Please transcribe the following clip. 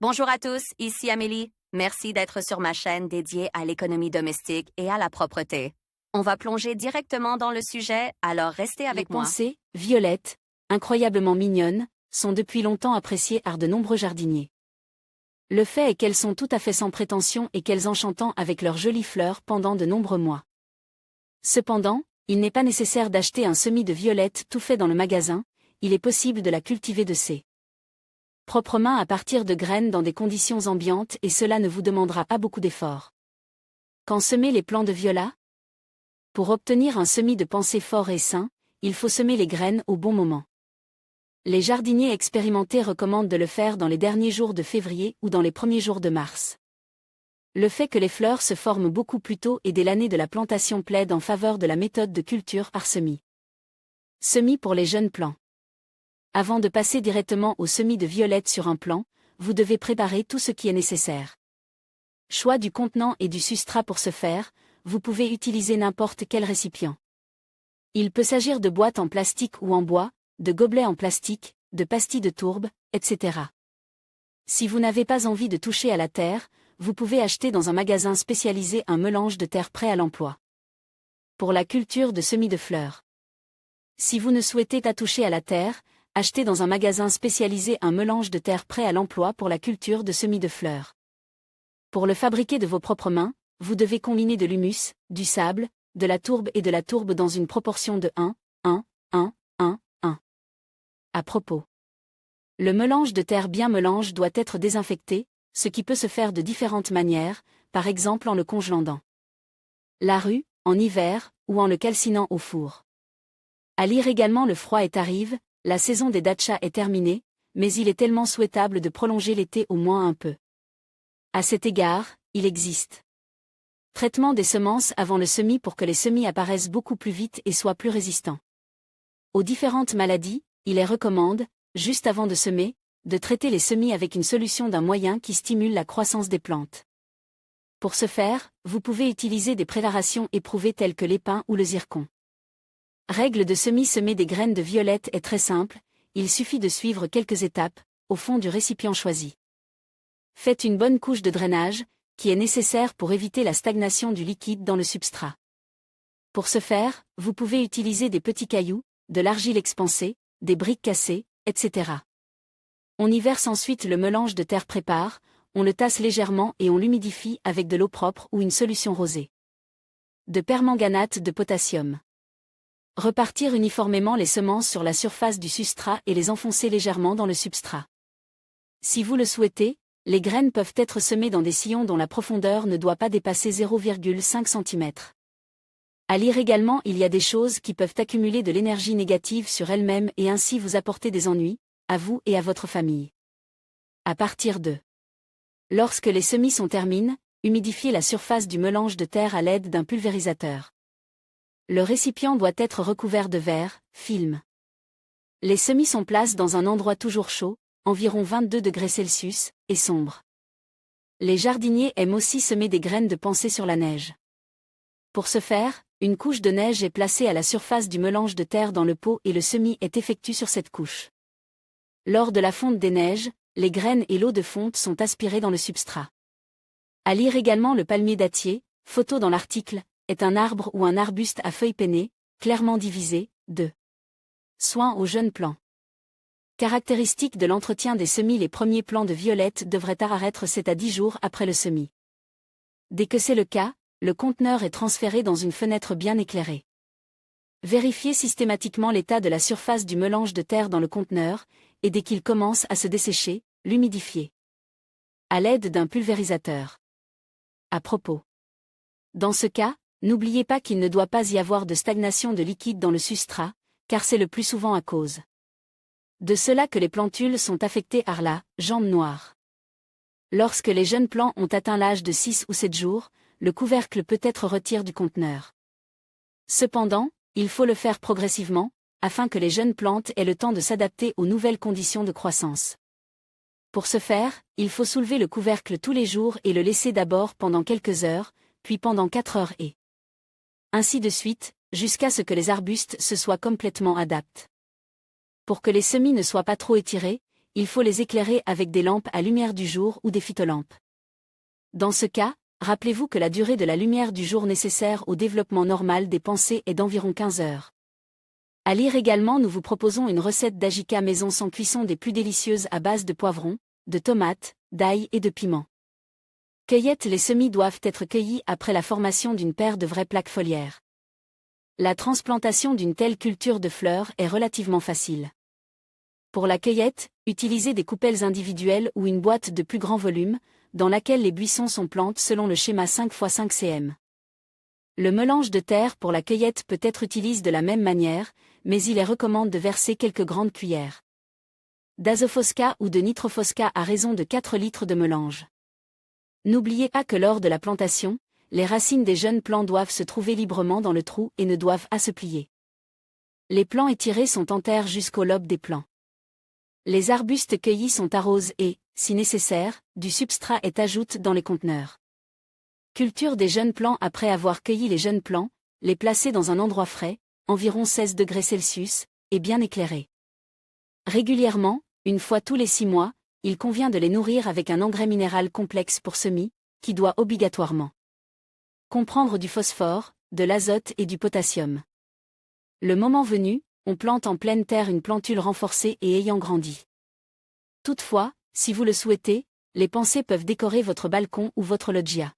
Bonjour à tous, ici Amélie. Merci d'être sur ma chaîne dédiée à l'économie domestique et à la propreté. On va plonger directement dans le sujet, alors restez Les avec moi. pensées, violettes, incroyablement mignonnes, sont depuis longtemps appréciées par de nombreux jardiniers. Le fait est qu'elles sont tout à fait sans prétention et qu'elles enchantent avec leurs jolies fleurs pendant de nombreux mois. Cependant, il n'est pas nécessaire d'acheter un semis de violettes tout fait dans le magasin, il est possible de la cultiver de ses propres mains à partir de graines dans des conditions ambiantes et cela ne vous demandera pas beaucoup d'efforts. Quand semer les plants de viola? Pour obtenir un semis de pensée fort et sain, il faut semer les graines au bon moment. Les jardiniers expérimentés recommandent de le faire dans les derniers jours de février ou dans les premiers jours de mars. Le fait que les fleurs se forment beaucoup plus tôt et dès l'année de la plantation plaide en faveur de la méthode de culture par semis. Semis pour les jeunes plants. Avant de passer directement au semis de violettes sur un plant, vous devez préparer tout ce qui est nécessaire. Choix du contenant et du substrat pour ce faire, vous pouvez utiliser n'importe quel récipient. Il peut s'agir de boîtes en plastique ou en bois, de gobelets en plastique, de pastilles de tourbe, etc. Si vous n'avez pas envie de toucher à la terre, vous pouvez acheter dans un magasin spécialisé un mélange de terre prêt à l'emploi. Pour la culture de semis de fleurs. Si vous ne souhaitez pas toucher à la terre, achetez dans un magasin spécialisé un mélange de terre prêt à l'emploi pour la culture de semis de fleurs. Pour le fabriquer de vos propres mains, vous devez combiner de l'humus, du sable, de la tourbe et de la tourbe dans une proportion de 1, 1, 1, 1, 1. À propos. Le mélange de terre bien mélange doit être désinfecté, ce qui peut se faire de différentes manières, par exemple en le congelant dans la rue, en hiver, ou en le calcinant au four. À lire également le froid est arrive, la saison des dachas est terminée, mais il est tellement souhaitable de prolonger l'été au moins un peu. À cet égard, il existe traitement des semences avant le semis pour que les semis apparaissent beaucoup plus vite et soient plus résistants aux différentes maladies. Il est recommande, juste avant de semer, de traiter les semis avec une solution d'un moyen qui stimule la croissance des plantes. Pour ce faire, vous pouvez utiliser des préparations éprouvées telles que l'épin ou le zircon. Règle de semer des graines de violette est très simple, il suffit de suivre quelques étapes, au fond du récipient choisi. Faites une bonne couche de drainage, qui est nécessaire pour éviter la stagnation du liquide dans le substrat. Pour ce faire, vous pouvez utiliser des petits cailloux, de l'argile expansée, des briques cassées, etc. On y verse ensuite le mélange de terre prépare, on le tasse légèrement et on l'humidifie avec de l'eau propre ou une solution rosée de permanganate de potassium. Repartir uniformément les semences sur la surface du substrat et les enfoncer légèrement dans le substrat. Si vous le souhaitez, les graines peuvent être semées dans des sillons dont la profondeur ne doit pas dépasser 0,5 cm. À lire également, il y a des choses qui peuvent accumuler de l'énergie négative sur elles-mêmes et ainsi vous apporter des ennuis, à vous et à votre famille. À partir de lorsque les semis sont terminés, humidifiez la surface du mélange de terre à l'aide d'un pulvérisateur. Le récipient doit être recouvert de verre, film. Les semis sont placés dans un endroit toujours chaud, environ 22 degrés Celsius, et sombre. Les jardiniers aiment aussi semer des graines de pensée sur la neige. Pour ce faire, une couche de neige est placée à la surface du mélange de terre dans le pot et le semis est effectué sur cette couche. Lors de la fonte des neiges, les graines et l'eau de fonte sont aspirées dans le substrat. À lire également le palmier dattier, photo dans l'article, est un arbre ou un arbuste à feuilles pennées, clairement divisé, de soins aux jeunes plants. Caractéristique de l'entretien des semis: les premiers plants de violettes devraient apparaître 7 à 10 jours après le semis. Dès que c'est le cas, le conteneur est transféré dans une fenêtre bien éclairée. Vérifiez systématiquement l'état de la surface du mélange de terre dans le conteneur, et dès qu'il commence à se dessécher, l'humidifiez à l'aide d'un pulvérisateur. À propos. Dans ce cas, n'oubliez pas qu'il ne doit pas y avoir de stagnation de liquide dans le substrat, car c'est le plus souvent à cause de cela que les plantules sont affectées par la jambe noire. Lorsque les jeunes plants ont atteint l'âge de 6 ou 7 jours, le couvercle peut être retiré du conteneur. Cependant, il faut le faire progressivement, afin que les jeunes plantes aient le temps de s'adapter aux nouvelles conditions de croissance. Pour ce faire, il faut soulever le couvercle tous les jours et le laisser d'abord pendant quelques heures, puis pendant 4 heures et ainsi de suite, jusqu'à ce que les arbustes se soient complètement adaptés. Pour que les semis ne soient pas trop étirés, il faut les éclairer avec des lampes à lumière du jour ou des phytolampes. Dans ce cas, rappelez-vous que la durée de la lumière du jour nécessaire au développement normal des pensées est d'environ 15 heures. À lire également, nous vous proposons une recette d'ajika maison sans cuisson des plus délicieuses à base de poivrons, de tomates, d'ail et de piment. Cueillette. Les semis doivent être cueillis après la formation d'une paire de vraies plaques foliaires. La transplantation d'une telle culture de fleurs est relativement facile. Pour la cueillette, utilisez des coupelles individuelles ou une boîte de plus grand volume, dans laquelle les buissons sont plantés selon le schéma 5x5 cm. Le mélange de terre pour la cueillette peut être utilisé de la même manière, mais il est recommandé de verser quelques grandes cuillères d'azofosca ou de nitrofosca à raison de 4 litres de mélange. N'oubliez pas que lors de la plantation, les racines des jeunes plants doivent se trouver librement dans le trou et ne doivent pas se plier. Les plants étirés sont en terre jusqu'au lobe des plants. Les arbustes cueillis sont arrosés et, si nécessaire, du substrat est ajouté dans les conteneurs. Culture des jeunes plants. Après avoir cueilli les jeunes plants, les placer dans un endroit frais, environ 16 degrés Celsius, et bien éclairé. Régulièrement, une fois tous les 6 mois, il convient de les nourrir avec un engrais minéral complexe pour semis, qui doit obligatoirement comprendre du phosphore, de l'azote et du potassium. Le moment venu, on plante en pleine terre une plantule renforcée et ayant grandi. Toutefois, si vous le souhaitez, les pensées peuvent décorer votre balcon ou votre loggia.